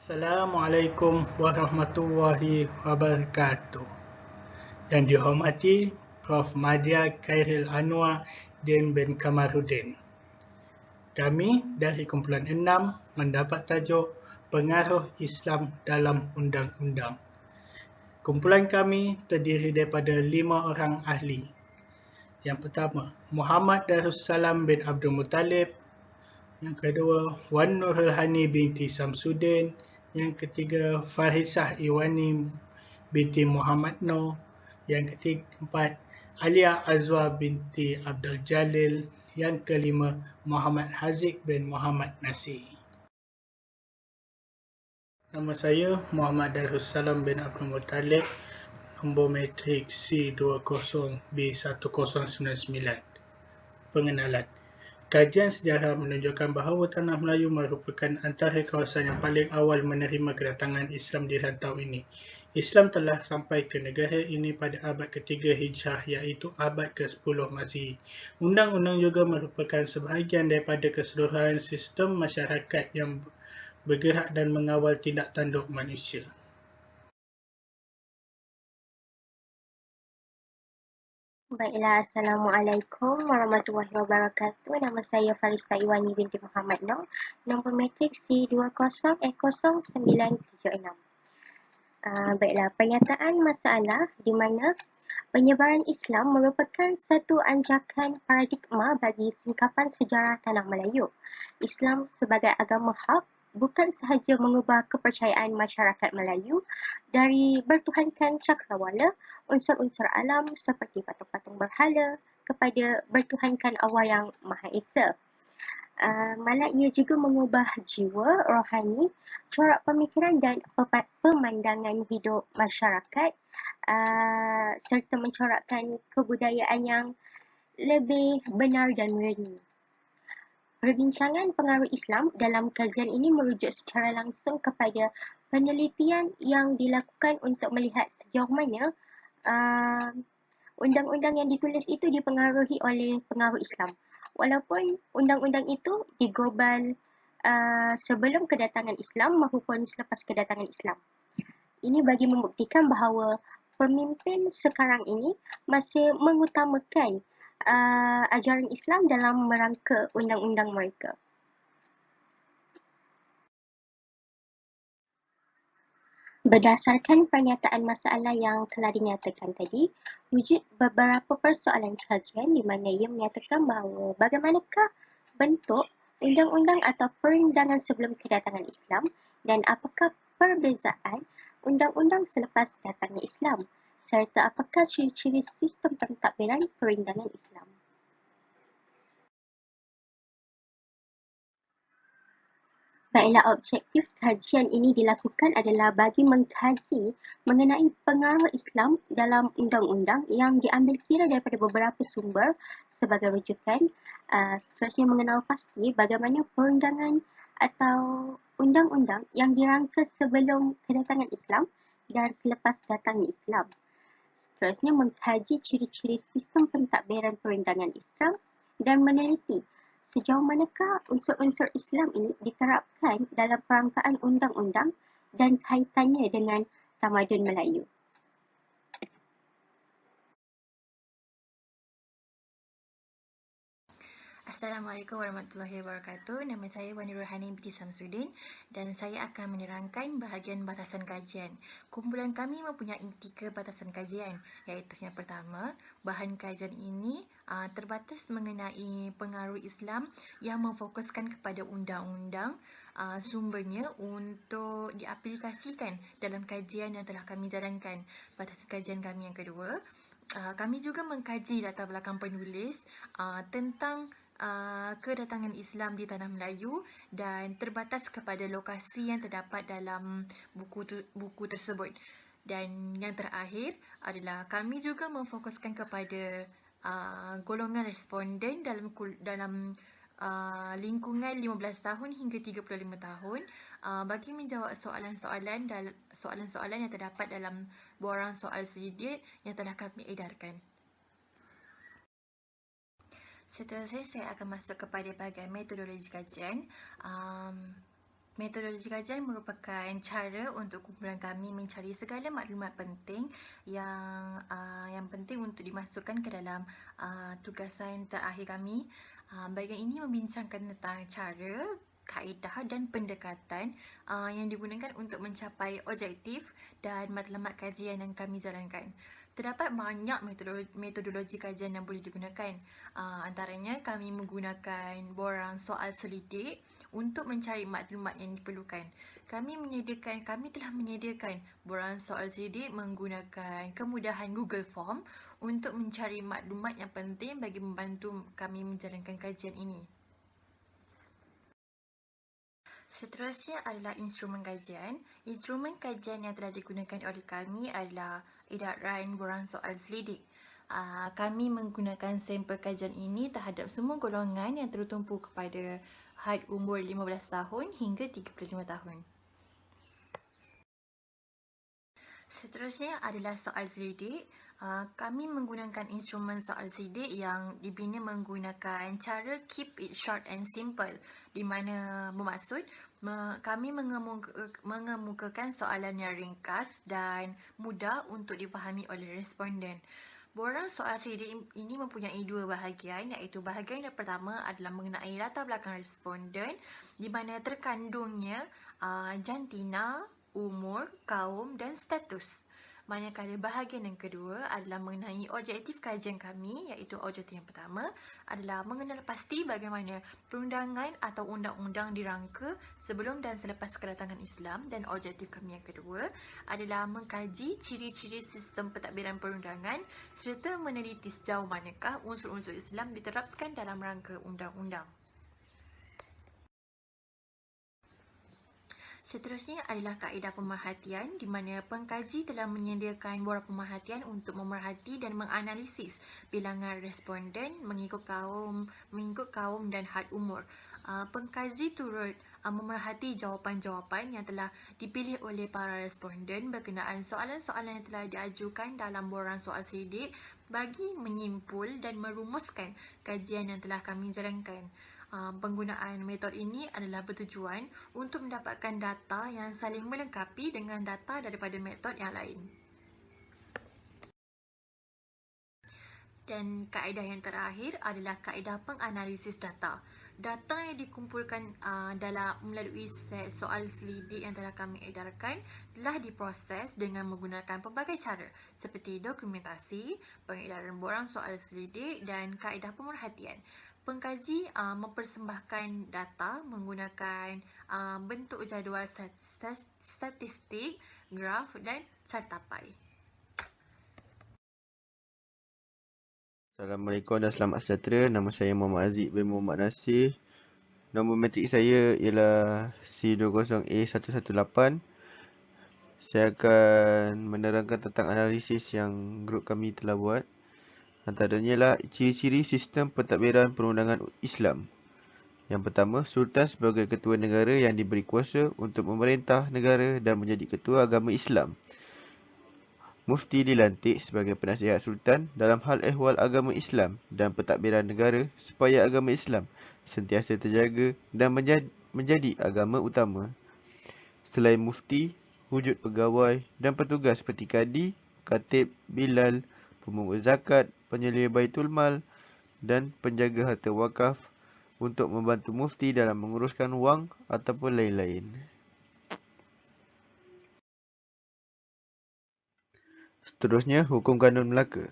Assalamualaikum warahmatullahi wabarakatuh. Yang dihormati Prof. Madya Khairil Anwar dan bin Kamaruddin. Kami dari kumpulan 6 mendapat tajuk Pengaruh Islam dalam Undang-Undang. Kumpulan kami terdiri daripada 5 orang ahli. Yang pertama, Muhammad Darussalam bin Abdul Muttalib. Yang kedua, Wan Nurul Hani binti Samsudin. Yang ketiga, Farisah Iwani binti Muhammad Noor. Yang keempat, Alia Azwa binti Abdul Jalil. Yang kelima, Muhammad Haziq bin Muhammad Nasir. Nama saya Muhammad Darussalam bin Abdul Muttalib, nombor matrik C20B1099. Pengenalan. Kajian sejarah menunjukkan bahawa Tanah Melayu merupakan antara kawasan yang paling awal menerima kedatangan Islam di rantau ini. Islam telah sampai ke negara ini pada abad ketiga Hijrah, iaitu abad ke-10 Masihi. Undang-undang juga merupakan sebahagian daripada keseluruhan sistem masyarakat yang bergerak dan mengawal tindak tanduk manusia. Baiklah, Assalamualaikum warahmatullahi wabarakatuh. Nama saya Farisah Iwani binti Muhammad Noor, nombor matrik C20E0976. Baiklah, pernyataan masalah di mana penyebaran Islam merupakan satu anjakan paradigma bagi singkapan sejarah Tanah Melayu. Islam sebagai agama hak bukan sahaja mengubah kepercayaan masyarakat Melayu dari bertuhankan cakrawala, unsur-unsur alam seperti patung-patung berhala kepada bertuhankan Allah yang Maha Esa. Malah ia juga mengubah jiwa, rohani, corak pemikiran dan pemandangan hidup masyarakat serta mencorakkan kebudayaan yang lebih benar dan murni. Perbincangan pengaruh Islam dalam kajian ini merujuk secara langsung kepada penelitian yang dilakukan untuk melihat sejauh mana undang-undang yang ditulis itu dipengaruhi oleh pengaruh Islam. Walaupun undang-undang itu digobal sebelum kedatangan Islam maupun selepas kedatangan Islam. Ini bagi membuktikan bahawa pemimpin sekarang ini masih mengutamakan ajaran Islam dalam merangka undang-undang mereka. Berdasarkan pernyataan masalah yang telah dinyatakan tadi, wujud beberapa persoalan kajian di mana ia menyatakan bahawa bagaimanakah bentuk undang-undang atau perundangan sebelum kedatangan Islam dan apakah perbezaan undang-undang selepas datangnya Islam, serta apakah ciri-ciri sistem pentadbiran perundangan Islam. Baiklah, objektif kajian ini dilakukan adalah bagi mengkaji mengenai pengaruh Islam dalam undang-undang yang diambil kira daripada beberapa sumber sebagai rujukan, seterusnya mengenal pasti bagaimana perundangan atau undang-undang yang dirangka sebelum kedatangan Islam dan selepas datangnya Islam. Seterusnya mengkaji ciri-ciri sistem pentadbiran perundangan Islam dan meneliti sejauh manakah unsur-unsur Islam ini diterapkan dalam perangkaan undang-undang dan kaitannya dengan tamadun Melayu. Assalamualaikum warahmatullahi wabarakatuh. Nama saya Wan Nurul Hani binti Samsudin dan saya akan menerangkan bahagian batasan kajian. Kumpulan kami mempunyai 3 batasan kajian, iaitu yang pertama, bahan kajian ini terbatas mengenai pengaruh Islam yang memfokuskan kepada undang-undang, sumbernya untuk diaplikasikan dalam kajian yang telah kami jalankan. Batasan kajian kami yang kedua, kami juga mengkaji latar belakang penulis tentang kedatangan Islam di Tanah Melayu dan terbatas kepada lokasi yang terdapat dalam buku tersebut. Dan yang terakhir adalah kami juga memfokuskan kepada golongan responden dalam lingkungan 15 tahun hingga 35 tahun bagi menjawab soalan-soalan yang terdapat dalam borang soal selidik yang telah kami edarkan. Seterusnya saya akan masuk kepada bahagian metodologi kajian. Metodologi kajian merupakan cara untuk kumpulan kami mencari segala maklumat penting yang penting untuk dimasukkan ke dalam tugasan terakhir kami. Bahagian ini membincangkan tentang cara, kaedah dan pendekatan yang digunakan untuk mencapai objektif dan matlamat kajian yang kami jalankan. Terdapat banyak metodologi kajian yang boleh digunakan. Antaranya kami menggunakan borang soal selidik untuk mencari maklumat yang diperlukan. Kami telah menyediakan borang soal selidik menggunakan kemudahan Google Form untuk mencari maklumat yang penting bagi membantu kami menjalankan kajian ini. Seterusnya adalah instrumen kajian. Instrumen kajian yang telah digunakan oleh kami adalah edaran borang soal selidik. Kami menggunakan sampel kajian ini terhadap semua golongan yang tertumpu kepada had umur 15 tahun hingga 35 tahun. Seterusnya adalah soal selidik. Kami menggunakan instrumen soal selidik yang dibina menggunakan cara keep it short and simple, di mana bermaksud kami mengemukakan soalan yang ringkas dan mudah untuk dipahami oleh responden. Borang soal selidik ini mempunyai dua bahagian, iaitu bahagian yang pertama adalah mengenai latar belakang responden, di mana terkandungnya jantina, umur, kaum dan status. Manakala bahagian yang kedua adalah mengenai objektif kajian kami, iaitu objektif yang pertama adalah mengenal pasti bagaimana perundangan atau undang-undang dirangka sebelum dan selepas kedatangan Islam, dan objektif kami yang kedua adalah mengkaji ciri-ciri sistem pentadbiran perundangan serta meneliti sejauh manakah unsur-unsur Islam diterapkan dalam rangka undang-undang. Seterusnya adalah kaedah pemerhatian, di mana pengkaji telah menyediakan borang pemerhatian untuk memerhati dan menganalisis bilangan responden mengikut kaum dan had umur. Pengkaji turut memerhati jawapan-jawapan yang telah dipilih oleh para responden berkenaan soalan-soalan yang telah diajukan dalam borang soal selidik bagi menyimpul dan merumuskan kajian yang telah kami jalankan. Penggunaan metod ini adalah bertujuan untuk mendapatkan data yang saling melengkapi dengan data daripada metod yang lain. Dan kaedah yang terakhir adalah kaedah penganalisis data. Data yang dikumpulkan melalui set soal selidik yang telah kami edarkan telah diproses dengan menggunakan pelbagai cara seperti dokumentasi, pengedaran borang soal selidik dan kaedah pemerhatian. Pengkaji mempersembahkan data menggunakan bentuk jadual statistik, graf dan cartapai. Assalamualaikum dan selamat sejahtera. Nama saya Muhammad Aziz bin Muhammad Nasir. Nombor matrik saya ialah C20A118. Saya akan menerangkan tentang analisis yang grup kami telah buat. Antaranya ialah ciri-ciri sistem pentadbiran perundangan Islam. Yang pertama, Sultan sebagai ketua negara yang diberi kuasa untuk memerintah negara dan menjadi ketua agama Islam. Mufti dilantik sebagai penasihat Sultan dalam hal ehwal agama Islam dan pentadbiran negara supaya agama Islam sentiasa terjaga dan menjadi agama utama. Selain Mufti, wujud pegawai dan petugas seperti kadi, katib, bilal, pemungut zakat, penyelia Baitul Mal dan penjaga harta wakaf untuk membantu Mufti dalam menguruskan wang ataupun lain-lain. Seterusnya, Hukum Kanun Melaka.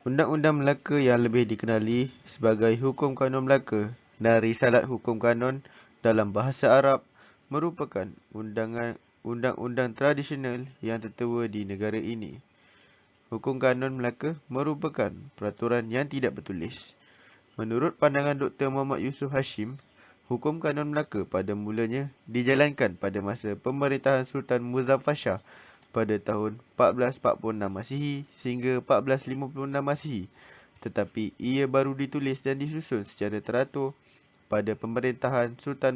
Undang-Undang Melaka yang lebih dikenali sebagai Hukum Kanun Melaka dan Risalat Hukum Kanun dalam bahasa Arab merupakan undang-undang tradisional yang tertua di negara ini. Hukum Kanun Melaka merupakan peraturan yang tidak bertulis. Menurut pandangan Dr. Muhammad Yusof Hashim, Hukum Kanun Melaka pada mulanya dijalankan pada masa pemerintahan Sultan Muzaffar Shah pada tahun 1446 Masihi sehingga 1456 Masihi, tetapi ia baru ditulis dan disusun secara teratur pada pemerintahan Sultan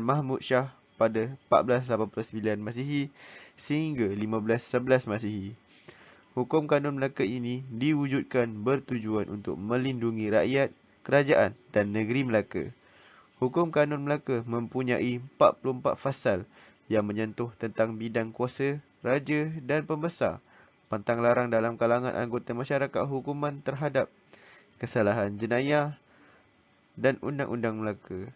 Mahmud Shah pada 1489 Masihi sehingga 1511 Masihi. Hukum Kanun Melaka ini diwujudkan bertujuan untuk melindungi rakyat, kerajaan dan negeri Melaka. Hukum Kanun Melaka mempunyai 44 fasal yang menyentuh tentang bidang kuasa, raja dan pembesar, pantang larang dalam kalangan anggota masyarakat, hukuman terhadap kesalahan jenayah dan Undang-Undang Melaka.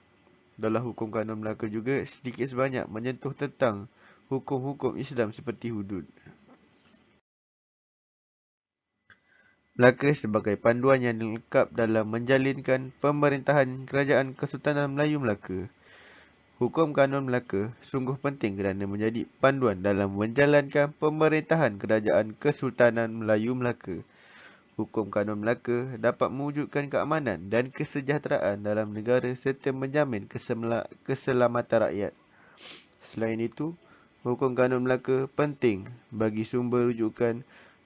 Dalam Hukum Kanun Melaka juga sedikit sebanyak menyentuh tentang hukum-hukum Islam seperti hudud. Melaka sebagai panduan yang lengkap dalam menjalinkan pemerintahan Kerajaan Kesultanan Melayu Melaka. Hukum Kanun Melaka sungguh penting kerana menjadi panduan dalam menjalankan pemerintahan Kerajaan Kesultanan Melayu Melaka. Hukum Kanun Melaka dapat mewujudkan keamanan dan kesejahteraan dalam negara serta menjamin keselamatan rakyat. Selain itu, Hukum Kanun Melaka penting bagi sumber rujukan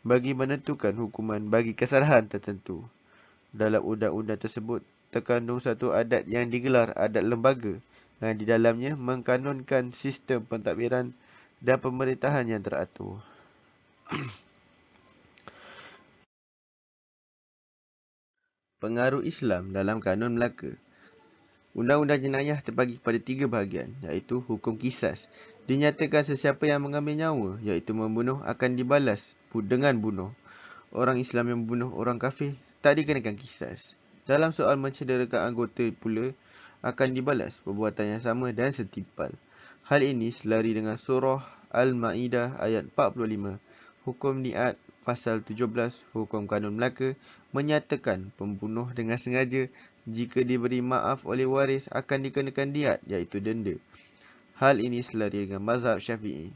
bagi menentukan hukuman bagi kesalahan tertentu. Dalam undang-undang tersebut terkandung satu adat yang digelar adat lembaga yang di dalamnya mengkanunkan sistem pentadbiran dan pemerintahan yang teratur. Pengaruh Islam dalam Kanun Melaka. Undang-undang jenayah terbagi kepada 3 bahagian, iaitu hukum kisas. Dinyatakan sesiapa yang mengambil nyawa, iaitu membunuh, akan dibalas dengan bunuh. Orang Islam yang membunuh orang kafir tak dikenakan kisas. Dalam soal mencederakan anggota pula, akan dibalas perbuatan yang sama dan setimpal. Hal ini selari dengan surah Al-Ma'idah ayat 45. Hukum niat pasal 17 Hukum Kanun Melaka menyatakan pembunuh dengan sengaja jika diberi maaf oleh waris akan dikenakan diat, iaitu denda. Hal ini selari dengan mazhab Syafi'i.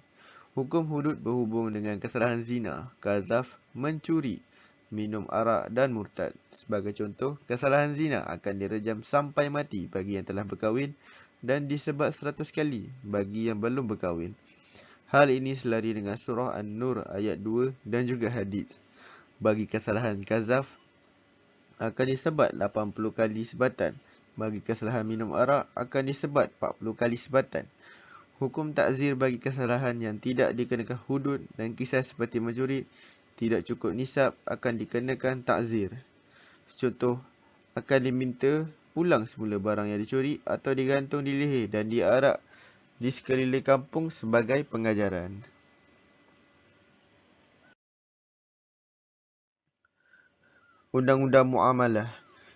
Hukum hudud berhubung dengan kesalahan zina, qazaf, mencuri, minum arak dan murtad. Sebagai contoh, kesalahan zina akan direjam sampai mati bagi yang telah berkahwin dan disebat 100 kali bagi yang belum berkahwin. Hal ini selari dengan surah An-Nur ayat 2 dan juga hadis. Bagi kesalahan qazaf akan disebat 80 kali sebatan. Bagi kesalahan minum arak akan disebat 40 kali sebatan. Hukum takzir bagi kesalahan yang tidak dikenakan hudud dan kisah seperti mencuri, tidak cukup nisab akan dikenakan takzir. Contoh, akan diminta pulang semula barang yang dicuri atau digantung di leher dan diarak di sekeliling kampung sebagai pengajaran. Undang-Undang Muamalah.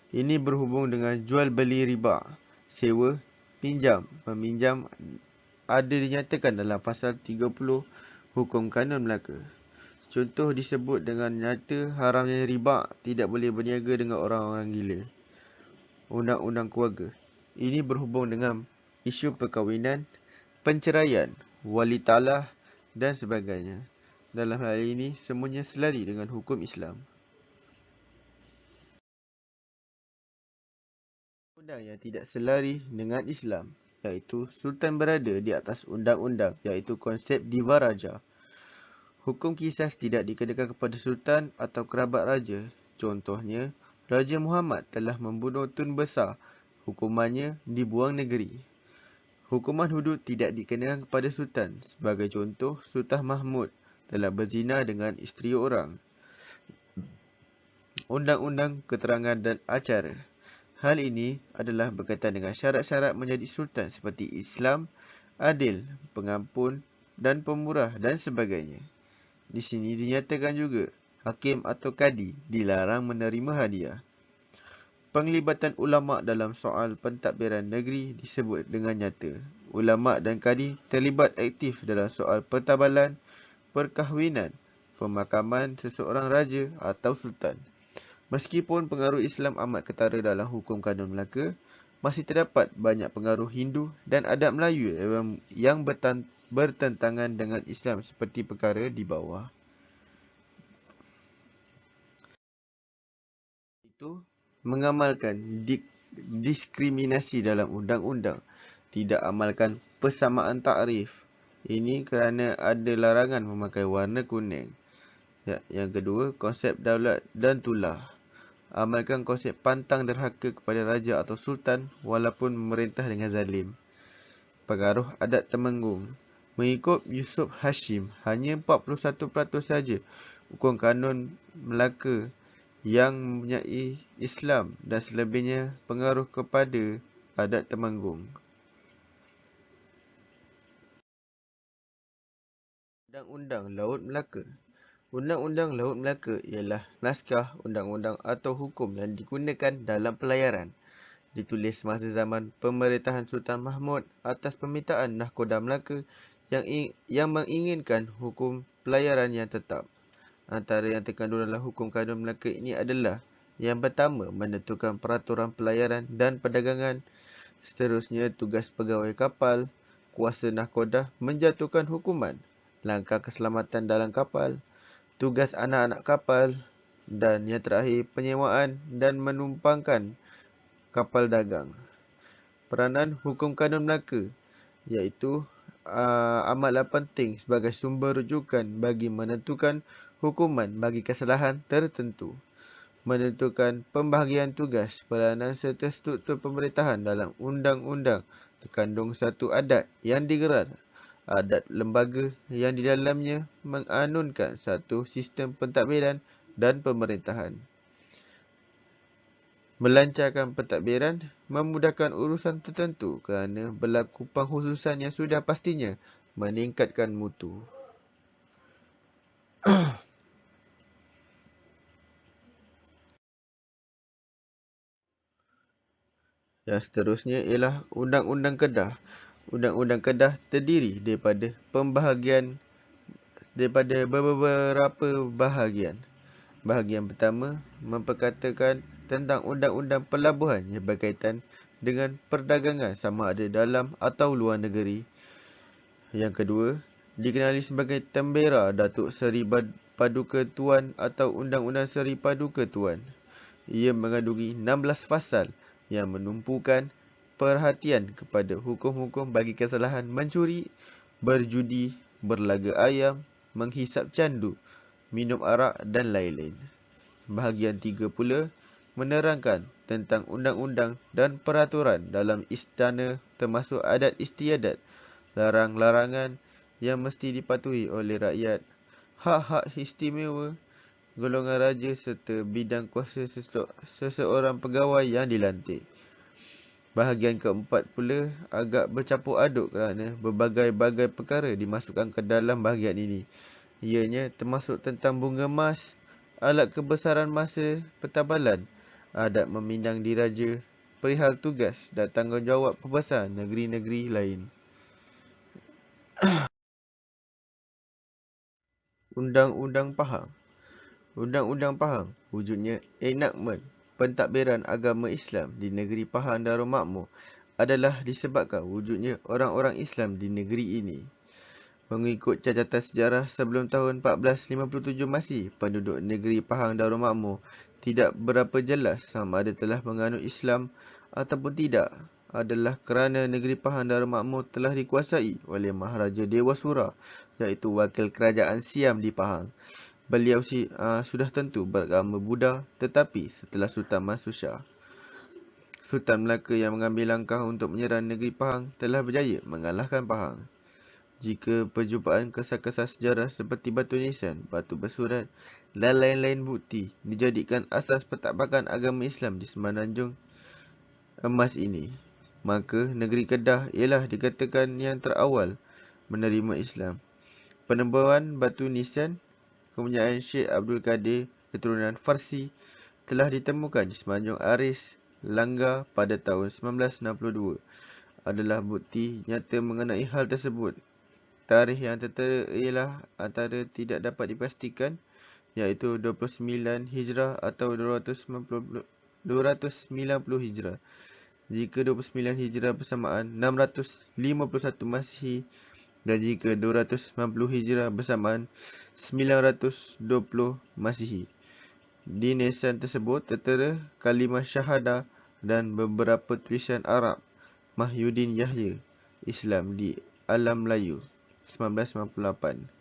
Ini berhubung dengan jual beli riba, sewa, pinjam, meminjam ada dinyatakan dalam pasal 30 Hukum Kanun Melaka. Contoh disebut dengan nyata haramnya riba, tidak boleh berniaga dengan orang-orang gila. Undang-Undang Keluarga. Ini berhubung dengan isu perkahwinan, penceraian, wali talah dan sebagainya. Dalam hal ini, semuanya selari dengan hukum Islam. Undang yang tidak selari dengan Islam, iaitu Sultan berada di atas undang-undang, iaitu konsep Divaraja. Hukum kisas tidak dikenakan kepada Sultan atau kerabat raja. Contohnya, Raja Muhammad telah membunuh Tun Besar, hukumannya dibuang negeri. Hukuman hudud tidak dikenakan kepada Sultan. Sebagai contoh, Sultan Mahmud telah berzina dengan isteri orang. Undang-undang Keterangan dan Acara. Hal ini adalah berkaitan dengan syarat-syarat menjadi sultan seperti Islam, adil, pengampun dan pemurah dan sebagainya. Di sini dinyatakan juga hakim atau kadi dilarang menerima hadiah. Penglibatan ulama dalam soal pentadbiran negeri disebut dengan nyata. Ulama dan kadi terlibat aktif dalam soal pertabalan, perkahwinan, pemakaman seseorang raja atau sultan. Meskipun pengaruh Islam amat ketara dalam Hukum Kanun Melaka, masih terdapat banyak pengaruh Hindu dan adat Melayu yang bertentangan dengan Islam seperti perkara di bawah. Itu mengamalkan diskriminasi dalam undang-undang, tidak amalkan persamaan takrif. Ini kerana ada larangan memakai warna kuning. Yang kedua, konsep daulat dan tulah. Amalkan konsep pantang derhaka kepada raja atau sultan walaupun memerintah dengan zalim. Pengaruh adat Temenggung. Mengikut Yusuf Hashim, hanya 41% saja Hukum Kanun Melaka yang mempunyai Islam dan selebihnya pengaruh kepada adat Temanggung. Undang-Undang Laut Melaka. Undang-Undang Laut Melaka ialah naskah undang-undang atau hukum yang digunakan dalam pelayaran. Ditulis masa zaman pemerintahan Sultan Mahmud atas permintaan Nahkoda Melaka yang menginginkan hukum pelayaran yang tetap. Antara yang terkandung dalam hukum kanun Melaka ini adalah: yang pertama, menentukan peraturan pelayaran dan perdagangan. Seterusnya, tugas pegawai kapal. Kuasa nahkoda menjatuhkan hukuman. Langkah keselamatan dalam kapal. Tugas anak-anak kapal. Dan yang terakhir, penyewaan dan menumpangkan kapal dagang. Peranan hukum kanun Melaka iaitu amatlah penting sebagai sumber rujukan bagi menentukan hukuman bagi kesalahan tertentu. Menentukan pembahagian tugas, peranan serta struktur pemerintahan dalam undang-undang. Terkandung satu adat yang digerar. Adat lembaga yang di dalamnya menganunkan satu sistem pentadbiran dan pemerintahan. Melancarkan pentadbiran memudahkan urusan tertentu kerana berlaku pengkhususan yang sudah pastinya meningkatkan mutu. Yang seterusnya ialah Undang-Undang Kedah. Undang-Undang Kedah terdiri daripada beberapa bahagian. Bahagian pertama memperkatakan tentang undang-undang pelabuhan yang berkaitan dengan perdagangan sama ada dalam atau luar negeri. Yang kedua, dikenali sebagai Tembera Datuk Seri Paduka Tuan atau Undang-Undang Seri Paduka Tuan. Ia mengandungi 16 fasal yang menumpukan perhatian kepada hukum-hukum bagi kesalahan mencuri, berjudi, berlaga ayam, menghisap candu, minum arak dan lain-lain. Bahagian 3 pula menerangkan tentang undang-undang dan peraturan dalam istana termasuk adat istiadat, larang-larangan yang mesti dipatuhi oleh rakyat, hak-hak istimewa golongan raja serta bidang kuasa seseorang pegawai yang dilantik. Bahagian keempat pula agak bercampur aduk kerana berbagai-bagai perkara dimasukkan ke dalam bahagian ini. Ianya termasuk tentang bunga emas, alat kebesaran masa pertabalan, adat memindang diraja, perihal tugas dan tanggungjawab pembesar negeri-negeri lain. Undang-Undang Pahang. Undang-Undang Pahang wujudnya enakmen pentadbiran agama Islam di negeri Pahang Darul Makmur adalah disebabkan wujudnya orang-orang Islam di negeri ini. Mengikut catatan sejarah sebelum tahun 1457 Masih, penduduk negeri Pahang Darul Makmur tidak berapa jelas sama ada telah menganut Islam ataupun tidak, adalah kerana negeri Pahang Darul Makmur telah dikuasai oleh Maharaja Dewa Sura, iaitu wakil kerajaan Siam di Pahang. Beliau sudah tentu beragama Buddha, tetapi setelah Sultan Mansur Shah, Sultan Melaka yang mengambil langkah untuk menyerang negeri Pahang, telah berjaya mengalahkan Pahang. Jika perjumpaan kisah-kisah sejarah seperti batu nisan, batu bersurat dan lain-lain bukti dijadikan asas pentadbiran agama Islam di Semenanjung Emas ini, maka negeri Kedah ialah dikatakan yang terawal menerima Islam. Penemuan batu nisan kepunyaan Syekh Abdul Kadir keturunan Farsi telah ditemukan di Semenanjung Aris, Langgar pada tahun 1962 adalah bukti nyata mengenai hal tersebut. Tarikh yang tertera ialah antara tidak dapat dipastikan, iaitu 29 Hijrah atau 290 Hijrah. Jika 29 Hijrah bersamaan 651 Masihi dan jika 290 Hijrah bersamaan 920 Masihi. Di nisan tersebut tertera kalimah syahadah dan beberapa tulisan Arab. Mahyuddin Yahya, Islam di Alam Melayu, 1998.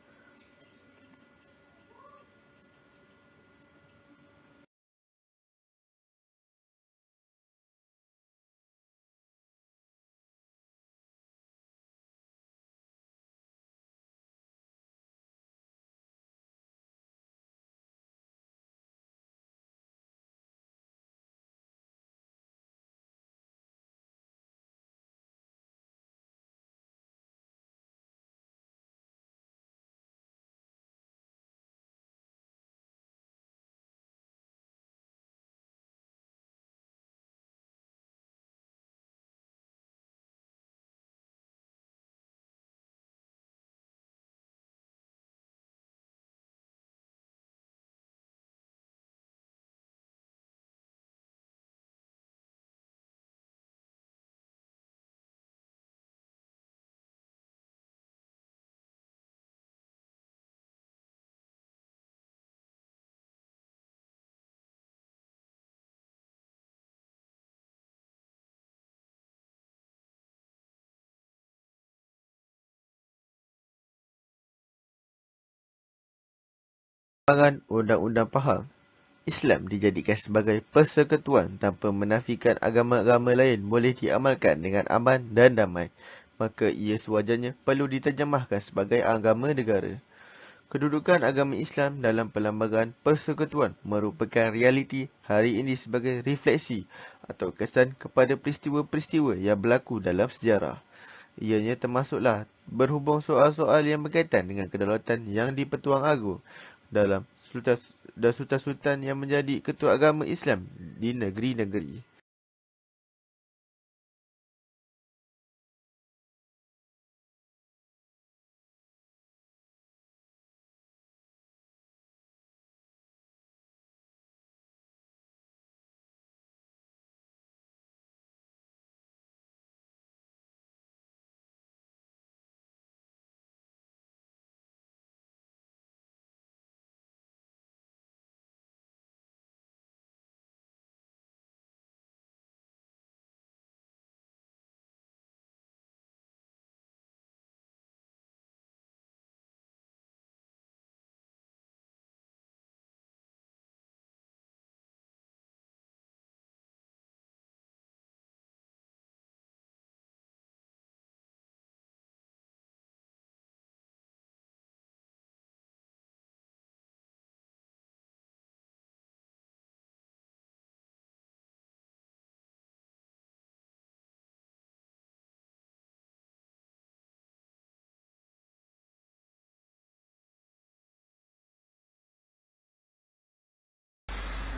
Pertimbangan Undang-Undang Pahang, Islam dijadikan sebagai persekutuan tanpa menafikan agama-agama lain boleh diamalkan dengan aman dan damai, maka ia sewajarnya perlu diterjemahkan sebagai agama negara. Kedudukan agama Islam dalam perlembagaan persekutuan merupakan realiti hari ini sebagai refleksi atau kesan kepada peristiwa-peristiwa yang berlaku dalam sejarah. Ianya termasuklah berhubung soal-soal yang berkaitan dengan kedaulatan yang di-Pertuan Agong dalam sultan-sultan yang menjadi ketua agama Islam di negeri-negeri.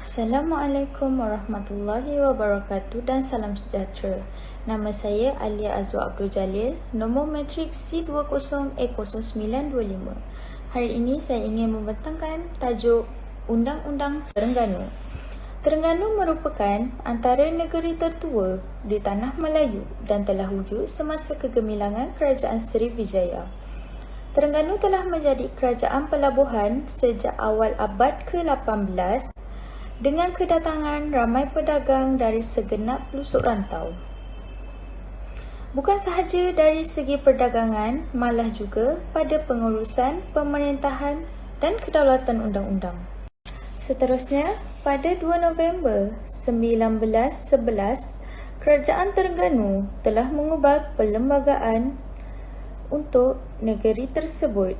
Assalamualaikum warahmatullahi wabarakatuh dan salam sejahtera. Nama saya Alia Azwa Abdul Jalil, nombor matrik C20A0925. Hari ini saya ingin membentangkan tajuk Undang-Undang Terengganu. Terengganu merupakan antara negeri tertua di Tanah Melayu dan telah wujud semasa kegemilangan Kerajaan Sriwijaya. Terengganu telah menjadi kerajaan pelabuhan sejak awal abad ke-18 dengan kedatangan ramai pedagang dari segenap pelusuk rantau. Bukan sahaja dari segi perdagangan, malah juga pada pengurusan pemerintahan dan kedaulatan undang-undang. Seterusnya, pada 2 November 1911, Kerajaan Terengganu telah mengubah perlembagaan untuk negeri tersebut.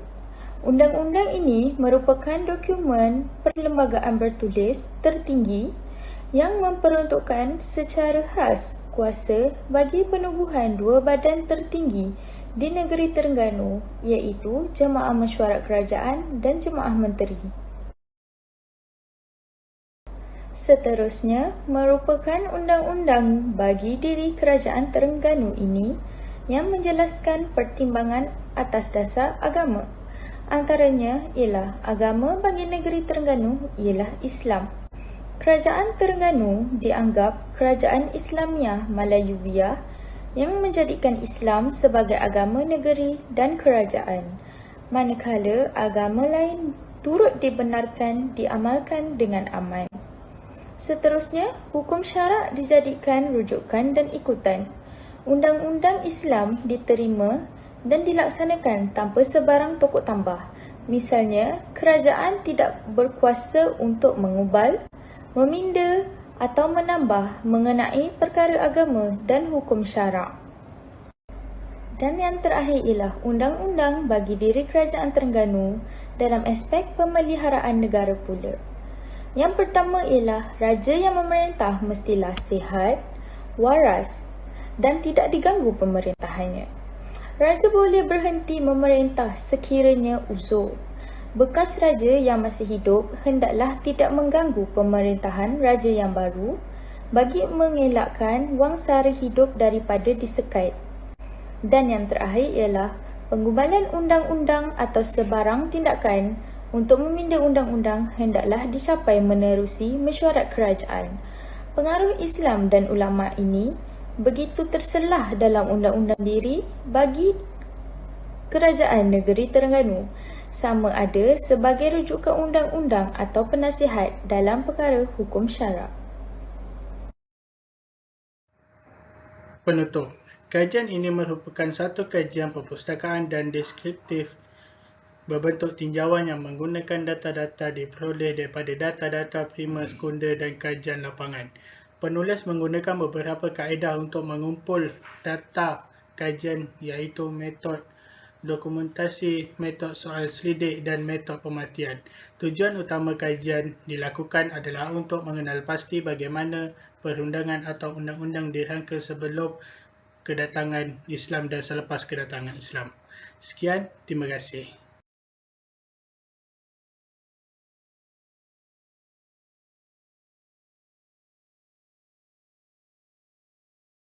Undang-undang ini merupakan dokumen perlembagaan bertulis tertinggi yang memperuntukkan secara khas kuasa bagi penubuhan dua badan tertinggi di negeri Terengganu, iaitu Jemaah Mesyuarat Kerajaan dan Jemaah Menteri. Seterusnya, merupakan undang-undang bagi diri Kerajaan Terengganu ini yang menjelaskan pertimbangan atas dasar agama. Antaranya ialah agama bagi negeri Terengganu ialah Islam. Kerajaan Terengganu dianggap kerajaan Islamiah Malayubiyah yang menjadikan Islam sebagai agama negeri dan kerajaan, manakala agama lain turut dibenarkan diamalkan dengan aman. Seterusnya, hukum syarak dijadikan rujukan dan ikutan. Undang-undang Islam diterima dan dilaksanakan tanpa sebarang tokok tambah. Misalnya, kerajaan tidak berkuasa untuk mengubal, meminda atau menambah mengenai perkara agama dan hukum syarak. Dan yang terakhir ialah undang-undang bagi diri Kerajaan Terengganu dalam aspek pemeliharaan negara pula. Yang pertama ialah raja yang memerintah mestilah sihat, waras dan tidak diganggu pemerintahannya. Raja boleh berhenti memerintah sekiranya uzur. Bekas raja yang masih hidup hendaklah tidak mengganggu pemerintahan raja yang baru bagi mengelakkan wang sara hidup daripada disekait. Dan yang terakhir ialah pengubalan undang-undang atau sebarang tindakan untuk meminda undang-undang hendaklah dicapai menerusi mesyuarat kerajaan. Pengaruh Islam dan ulama ini begitu terselah dalam undang-undang diri bagi Kerajaan Negeri Terengganu, sama ada sebagai rujukan undang-undang atau penasihat dalam perkara hukum syarak. Penutup. Kajian ini merupakan satu kajian perpustakaan dan deskriptif berbentuk tinjauan yang menggunakan data-data diperoleh daripada data-data primer, sekunder dan kajian lapangan. Penulis menggunakan beberapa kaedah untuk mengumpul data kajian iaitu metod dokumentasi, metod soal selidik dan metod pemerhatian. Tujuan utama kajian dilakukan adalah untuk mengenal pasti bagaimana perundangan atau undang-undang dirangka sebelum kedatangan Islam dan selepas kedatangan Islam. Sekian, terima kasih.